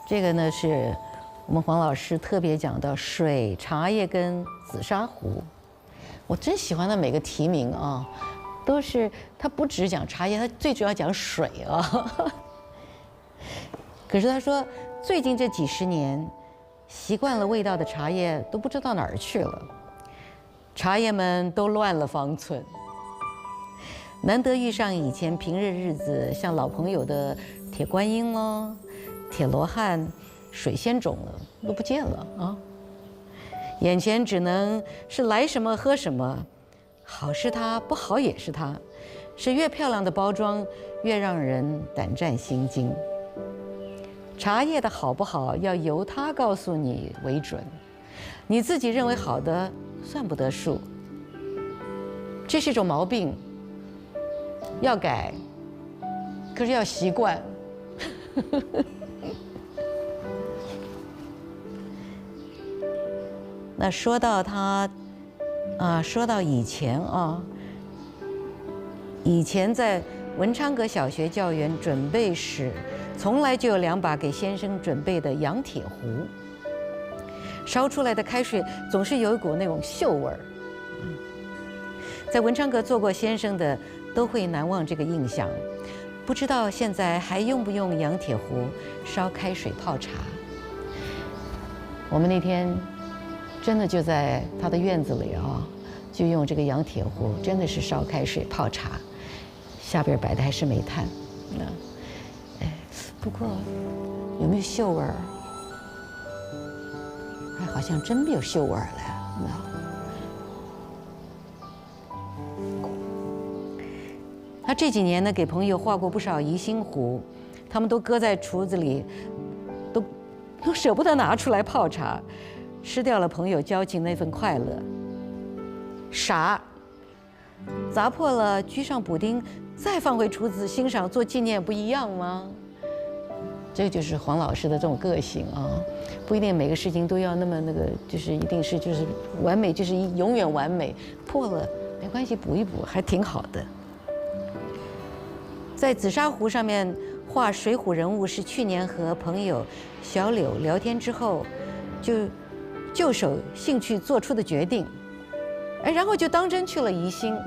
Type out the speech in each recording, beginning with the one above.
这个呢是我们黄老师特别讲到水、茶叶跟紫砂壶。我真喜欢他每个题名啊，都是他不只讲茶叶，他最主要讲水啊。可是他说，最近这几十年，习惯了味道的茶叶都不知道哪儿去了，茶叶们都乱了方寸。难得遇上以前平日日子像老朋友的铁观音咯、铁罗汉、水仙种了，都不见了啊！眼前只能是来什么喝什么，好是它，不好也是它，是越漂亮的包装越让人胆战心惊。茶叶的好不好要由它告诉你为准，你自己认为好的算不得数。这是一种毛病，要改，可是要习惯。那说到他，说到以前啊，以前在文昌阁小学教员准备室，从来就有2把给先生准备的洋铁壶，烧出来的开水总是有一股那种锈味儿。在文昌阁做过先生的都会难忘这个印象。不知道现在还用不用洋铁壶烧开水泡茶？我们那天真的就在他的院子里啊，就用这个洋铁壶，真的是烧开水泡茶，下边摆的还是煤炭。不过有没有锈味儿？还好像真没有锈味儿了。他这几年呢，给朋友画过不少宜兴壶，他们都搁在橱子里，都舍不得拿出来泡茶，失掉了朋友交情那份快乐。傻，砸破了居上补丁，再放回橱子欣赏做纪念，不一样吗？这就是黄老师的这种个性啊，不一定每个事情都要那么就是一定是就是完美，就是永远完美，破了没关系，补一补还挺好的。在紫砂壶上面画水浒人物是去年和朋友小柳聊天之后，就手兴趣做出的决定，然后就当真去了宜兴。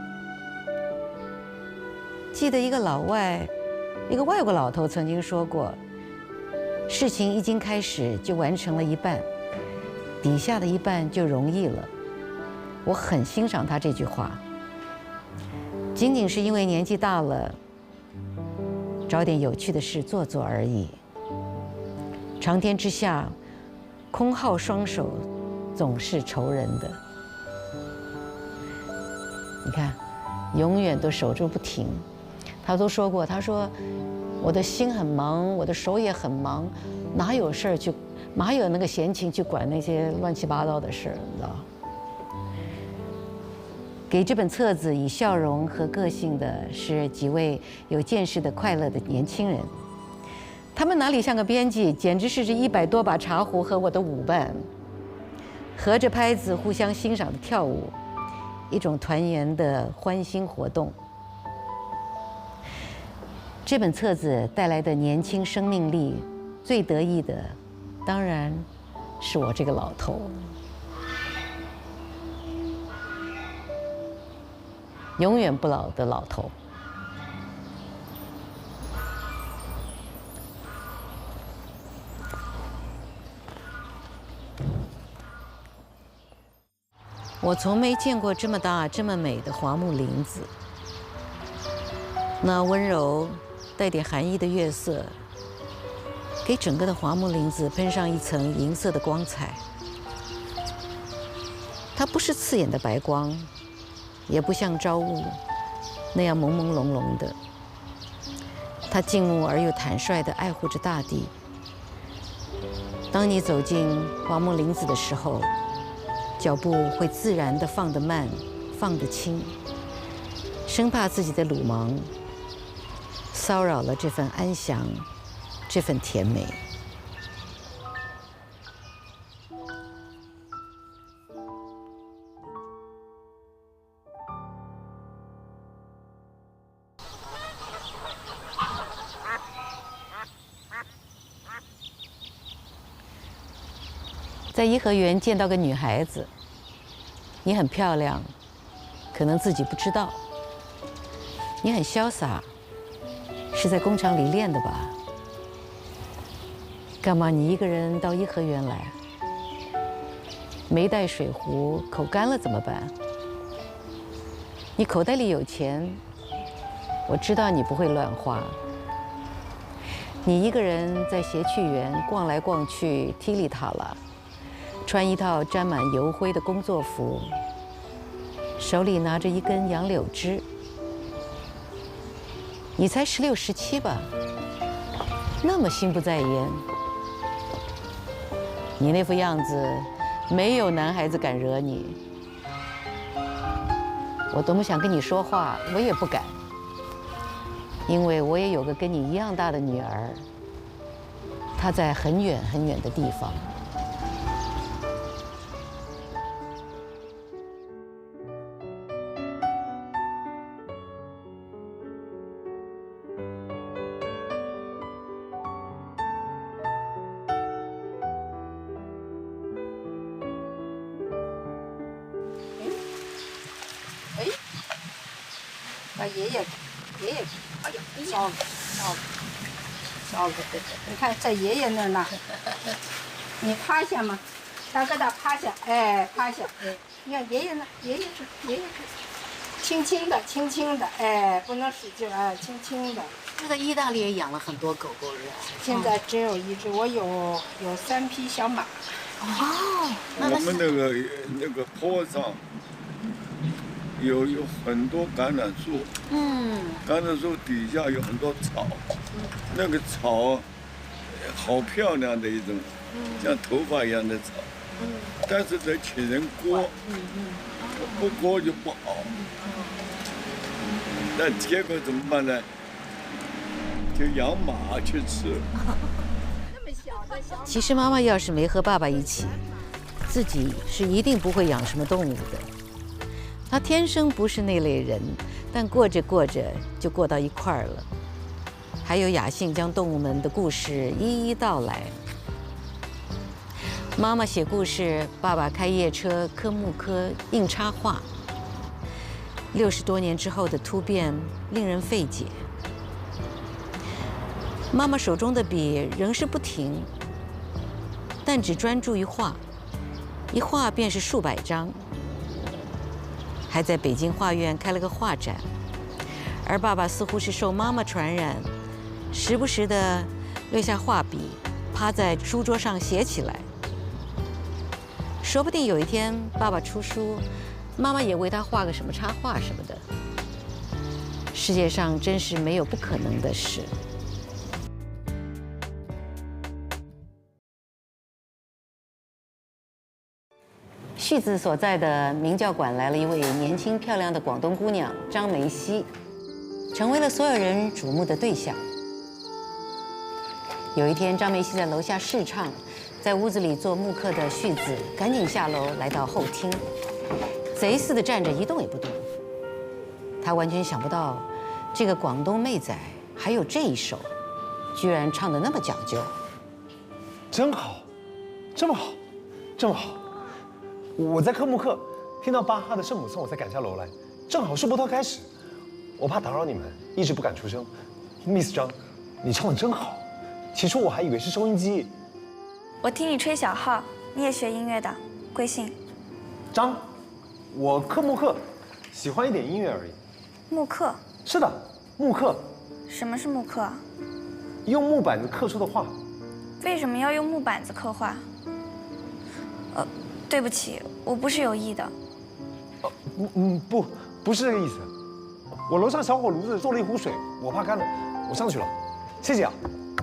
记得一个外国老头曾经说过，事情一经开始就完成了一半，底下的一半就容易了。我很欣赏他这句话，仅仅是因为年纪大了，找点有趣的事做做而已。长天之下，空耗双手总是愁人的。你看，永远都守住不停。他都说过，他说我的心很忙，我的手也很忙，哪有事儿去，哪有那个闲情去管那些乱七八糟的事儿，你知道？给这本册子以笑容和个性的是几位有见识的快乐的年轻人，他们哪里像个编辑，简直是这100多把茶壶和我的舞伴，合着拍子互相欣赏的跳舞，一种团圆的欢欣活动。这本册子带来的年轻生命力，最得意的当然是我这个老头。永远不老的老头。我从没见过这么大、这么美的华木林子。那温柔、带点寒意的月色，给整个的华木林子喷上一层银色的光彩。它不是刺眼的白光，也不像朝雾那样朦朦胧胧的。它静穆而又坦率地爱护着大地。当你走进华木林子的时候，脚步会自然地放得慢，放得轻，生怕自己的鲁莽骚扰了这份安详，这份甜美。在颐和园见到个女孩子，你很漂亮，可能自己不知道。你很潇洒，是在工厂里练的吧？干嘛你一个人到颐和园来？没带水壶，口干了怎么办？你口袋里有钱，我知道你不会乱花。你一个人在谐趣园逛来逛去，踢里踏啦，穿一套沾满油灰的工作服，手里拿着一根杨柳枝。你才16、17吧，那么心不在焉。你那副样子，没有男孩子敢惹你。我多么想跟你说话，我也不敢，因为我也有个跟你一样大的女儿，她在很远很远的地方。把爷爷，哎呀，照顾，对，你看在爷爷那儿呢，你趴下嘛，大哥大趴下，哎，趴下，哎，你看爷爷呢，爷爷是，轻轻的，哎，不能使劲，哎，轻轻的。那在意大利也养了很多狗狗是吧？现在只有一只，我有3匹小马。哦，我们那个坡上有很多橄榄树，橄榄树底下有很多草，那个草好漂亮的一种，像头发一样的草，但是得请人割，不割就不好。那结果怎么办呢？就养马去吃。其实妈妈要是没和爸爸一起，自己是一定不会养什么动物的。她天生不是那类人，但过着过着就过到一块儿了。还有雅兴将动物们的故事一一道来。妈妈写故事，爸爸开夜车刻木刻印插画。60多年之后的突变令人费解。妈妈手中的笔仍是不停，但只专注于画，一画便是数百张。还在北京画院开了个画展，而爸爸似乎是受妈妈传染，时不时地撂下画笔，趴在书桌上写起来。说不定有一天爸爸出书，妈妈也为他画个什么插画什么的。世界上真是没有不可能的事。旭子所在的明教馆来了一位年轻漂亮的广东姑娘张梅溪，成为了所有人瞩目的对象。有一天，张梅溪在楼下试唱，在屋子里做木刻的旭子赶紧下楼来到后厅，贼似的站着一动也不动。他完全想不到，这个广东妹仔还有这一手，居然唱得那么讲究。真好，这么好，这么好。我在刻木刻，听到巴哈的圣母颂，我才赶下楼来，正好是波涛开始。我怕打扰你们，一直不敢出声。Miss 张，你唱的真好，起初我还以为是收音机。我听你吹小号，你也学音乐的，贵姓？张，我刻木刻，喜欢一点音乐而已。木刻？是的，木刻。什么是木刻？用木板子刻出的画。为什么要用木板子刻画？对不起，我不是有意的。不是这个意思。我楼上小火炉子做了一壶水，我怕干了，我上去了。谢谢啊，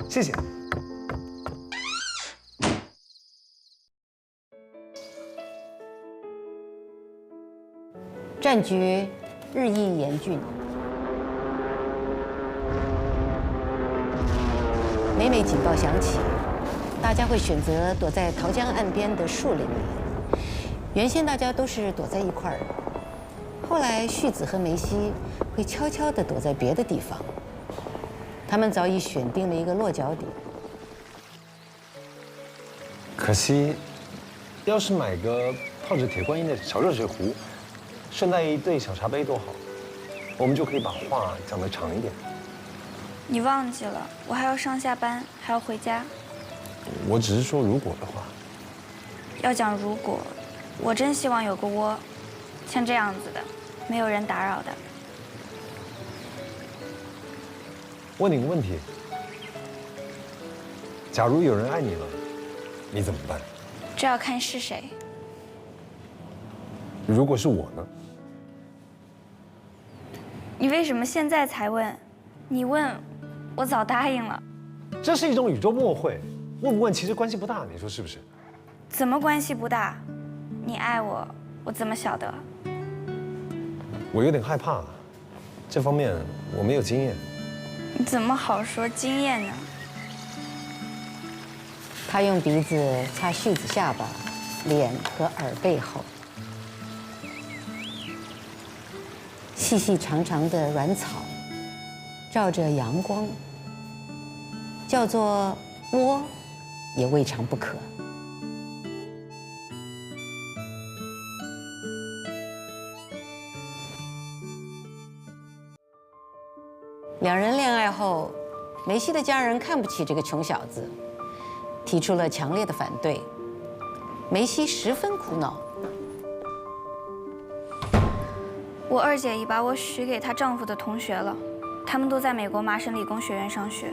谢谢。战局日益严峻，每每警报响起，大家会选择躲在桃江岸边的树林里。原先大家都是躲在一块儿，后来旭子和梅溪会悄悄地躲在别的地方。他们早已选定了一个落脚点。可惜，要是买个泡着铁观音的小热水壶，顺带一对小茶杯多好，我们就可以把话讲得长一点。你忘记了，我还要上下班，还要回家。我只是说如果的话。要讲如果，我真希望有个窝，像这样子的，没有人打扰的。问你个问题：假如有人爱你了，你怎么办？这要看是谁。如果是我呢？你为什么现在才问？你问，我早答应了。这是一种宇宙默会，问不问其实关系不大，你说是不是？怎么关系不大？你爱我，我怎么晓得？我有点害怕，这方面我没有经验。你怎么好说经验呢？他用鼻子擦絮子下巴、脸和耳背后，细细长长的软草，照着阳光，叫做窝，也未尝不可。两人恋爱后，梅西的家人看不起这个穷小子，提出了强烈的反对。梅西十分苦恼。我二姐已把我许给她丈夫的同学了，他们都在美国麻省理工学院上学。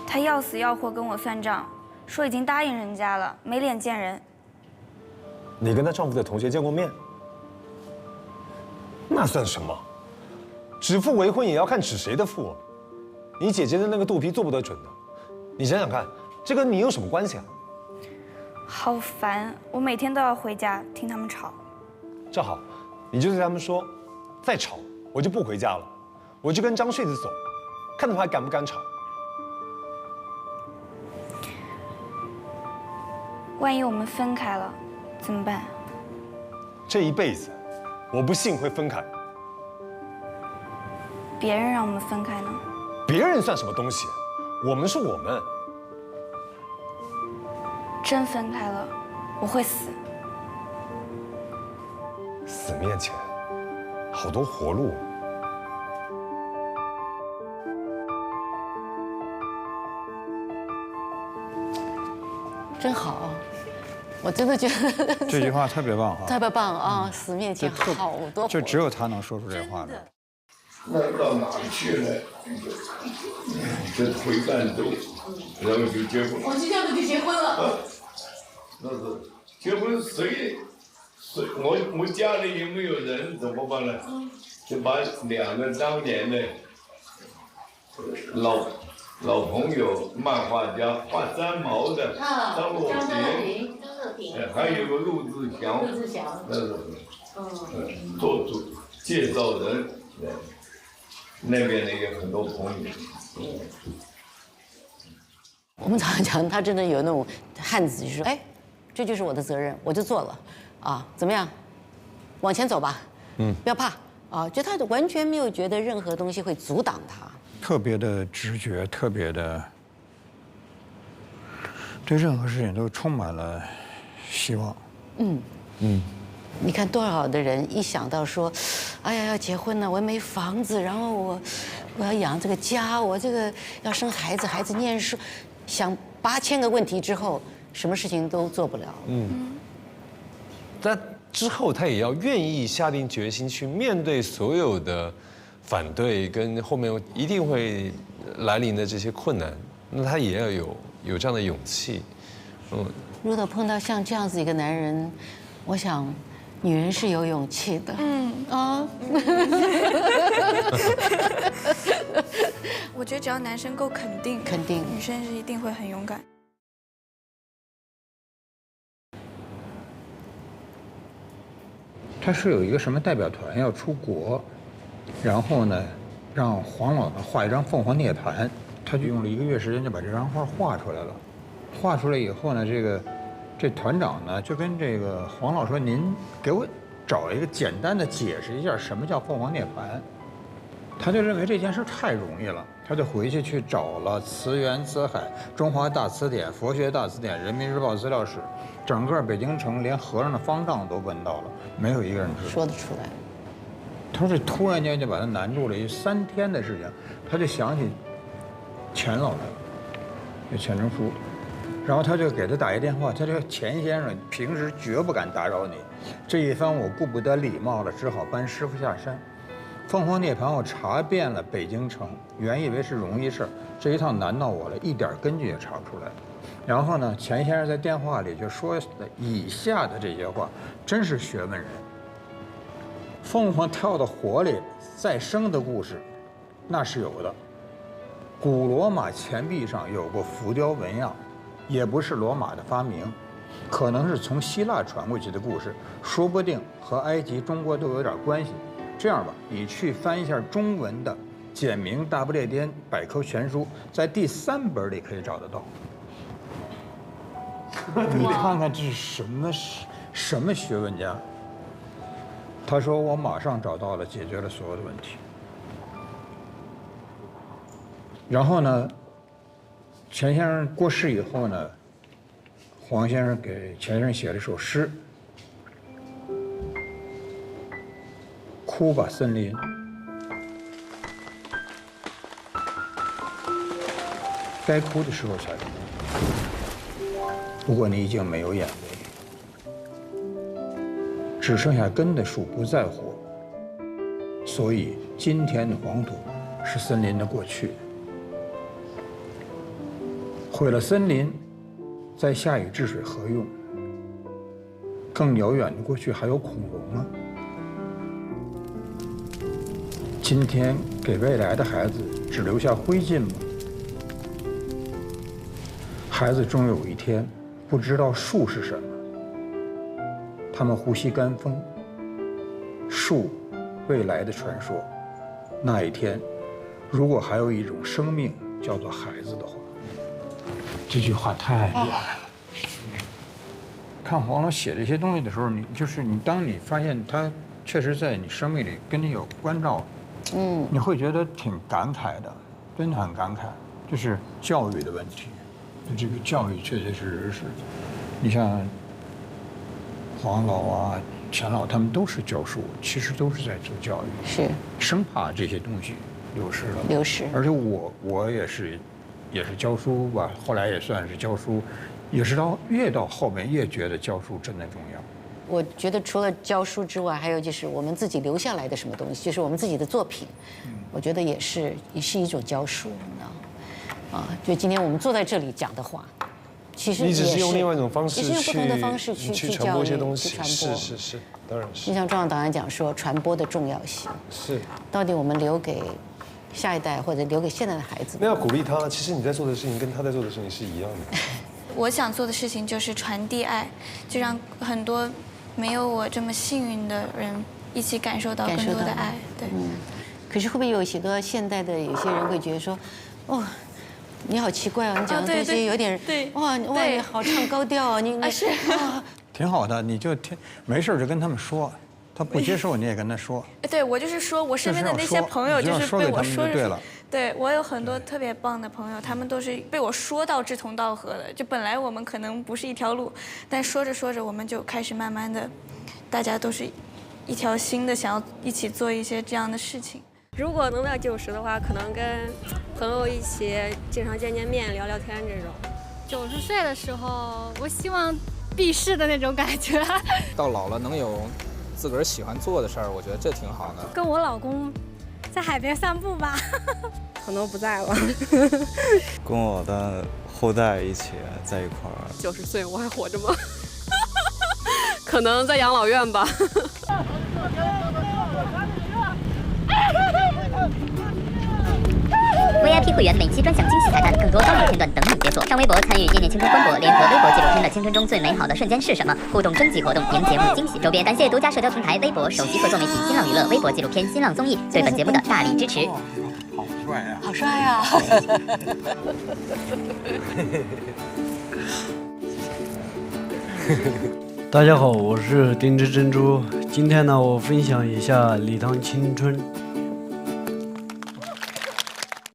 她要死要活跟我算账，说已经答应人家了，没脸见人。你跟她丈夫的同学见过面？那算什么？指腹为婚也要看指谁的腹。你姐姐的那个肚皮做不得准的。你想想看，这跟你有什么关系啊？好烦，我每天都要回家听他们吵。正好，你就对他们说，再吵我就不回家了，我就跟张穗子走，看他们还敢不敢吵。万一我们分开了，怎么办？这一辈子，我不信会分开。别人让我们分开呢？别人算什么东西？我们是我们。真分开了，我会死。死面前，好多活路。真好，我真的觉得这句话特别棒哈，特别棒啊！死面前好多，就只有他能说出这话来。那到哪儿去了？这回赣州，然后就结婚。我就这样子就结婚了。那是结婚谁我家里也没有人，怎么办呢？就把两个当年的老朋友，漫画家画三毛的张若平，还有个陆志祥，那是做主介绍人，那边的有很多朋友。我们常常讲，他真的有那种汉子，就说：“哎，这就是我的责任，我就做了，啊，怎么样？往前走吧，不要怕啊！”就他完全没有觉得任何东西会阻挡他，特别的直觉，特别的对任何事情都充满了希望。你看多少的人一想到说，哎呀要结婚了，我没房子，然后我要养这个家，我这个要生孩子，孩子念书，想8000个问题之后，什么事情都做不了。但之后他也要愿意下定决心去面对所有的反对跟后面一定会来临的这些困难，那他也要有这样的勇气。如果碰到像这样子一个男人，我想女人是有勇气的。我觉得只要男生够肯定，女生是一定会很勇敢。他是有一个什么代表团要出国，然后呢，让黄老呢画一张凤凰涅槃，他就用了1个月时间就把这张画画出来了。画出来以后呢，这团长呢就跟这个黄老说：“您给我找一个简单的解释一下什么叫凤凰涅槃。”他就认为这件事太容易了，他就回去找了词源、词海、中华大词典、佛学大词典、人民日报资料室，整个北京城连和尚的方丈都问到了，没有一个人知道。说得出来。他是突然间就把他难住了，3天的事情，他就想起钱老人，就钱钟书，然后他就给他打一电话，他说钱先生平时绝不敢打扰你，这一番我顾不得礼貌了，只好搬师傅下山。凤凰涅槃我查遍了北京城，原以为是容易事儿，这一趟难到我了，一点根据也查不出来。然后呢，钱先生在电话里就说了以下的这些话，真是学问人。凤凰跳到火里再生的故事，那是有的。古罗马钱币上有过浮雕纹样，也不是罗马的发明，可能是从希腊传过去的故事，说不定和埃及、中国都有点关系。这样吧，你去翻一下中文的《简明大不列颠百科全书》，在第3本里可以找得到。你看看这是什么学问家？他说我马上找到了，解决了所有的问题。然后呢，钱先生过世以后呢，黄先生给钱先生写了一首诗。哭吧，森林。该哭的时候才哭。不过你已经没有眼泪，只剩下根的树不再活。所以今天的黄土是森林的过去。毁了森林，再下雨治水何用？更遥远的过去还有恐龙啊。今天给未来的孩子只留下灰烬吗？孩子终有一天不知道树是什么，他们呼吸干风，树，未来的传说。那一天，如果还有一种生命叫做孩子的话，这句话太厉害了。看黄老写这些东西的时候，当你发现他确实在你生命里跟你有关照。你会觉得挺感慨的，真的很感慨，就是教育的问题。这个教育确确实实是，你像黄老啊、钱老，他们都是教书，其实都是在做教育，是生怕这些东西流失了。流失。而且我也是教书吧，后来也算是教书，也是越到后面越觉得教书真的重要。我觉得除了教书之外，还有就是我们自己留下来的什么东西，就是我们自己的作品，我觉得也是一种教书，你知道吗？就今天我们坐在这里讲的话，其实你只是用另外一种方式也是用不同的方式去传播一些东去西，传播。是，当然是。就像中央档案讲说，传播的重要性是。到底我们留给下一代或者留给现在的孩子？那要鼓励他，其实你在做的事情跟他在做的事情是一样的。我想做的事情就是传递爱，就让很多没有我这么幸运的人一起感受到更多的爱。对。可是会不会有许多现代的有些人会觉得说，哦，你好奇怪哦，你讲的东西有点哇，你好唱高调啊，你是挺好的，你就没事就跟他们说，他不接受你也跟他说。对，我就是说我身边的那些朋友就是被我说对了。对，我有很多特别棒的朋友，他们都是被我说到志同道合的。就本来我们可能不是一条路，但说着说着，我们就开始慢慢的，大家都是一条心的，想要一起做一些这样的事情。如果能到90的话，可能跟朋友一起经常见面、聊聊天这种。90岁的时候，我希望避世的那种感觉。到老了能有自个儿喜欢做的事儿，我觉得这挺好的。跟我老公在海边散步吧。可能不在了。跟我的后代一起在一块儿。90岁我还活着吗？可能在养老院吧。VIP 会员每期专享惊喜彩蛋，更多高能片段等你解锁。上微博参与念念青春官博联合微博纪录片的青春中最美好的瞬间是什么？互动征集活动，赢节目惊喜周边。感谢独家社交平台微博、手机合作媒体新浪娱乐、微博纪录片、新浪综艺对本节目的大力支持。好帅啊！好帅啊！大家好，我是丁之珍珠。今天呢，我分享一下礼堂青春。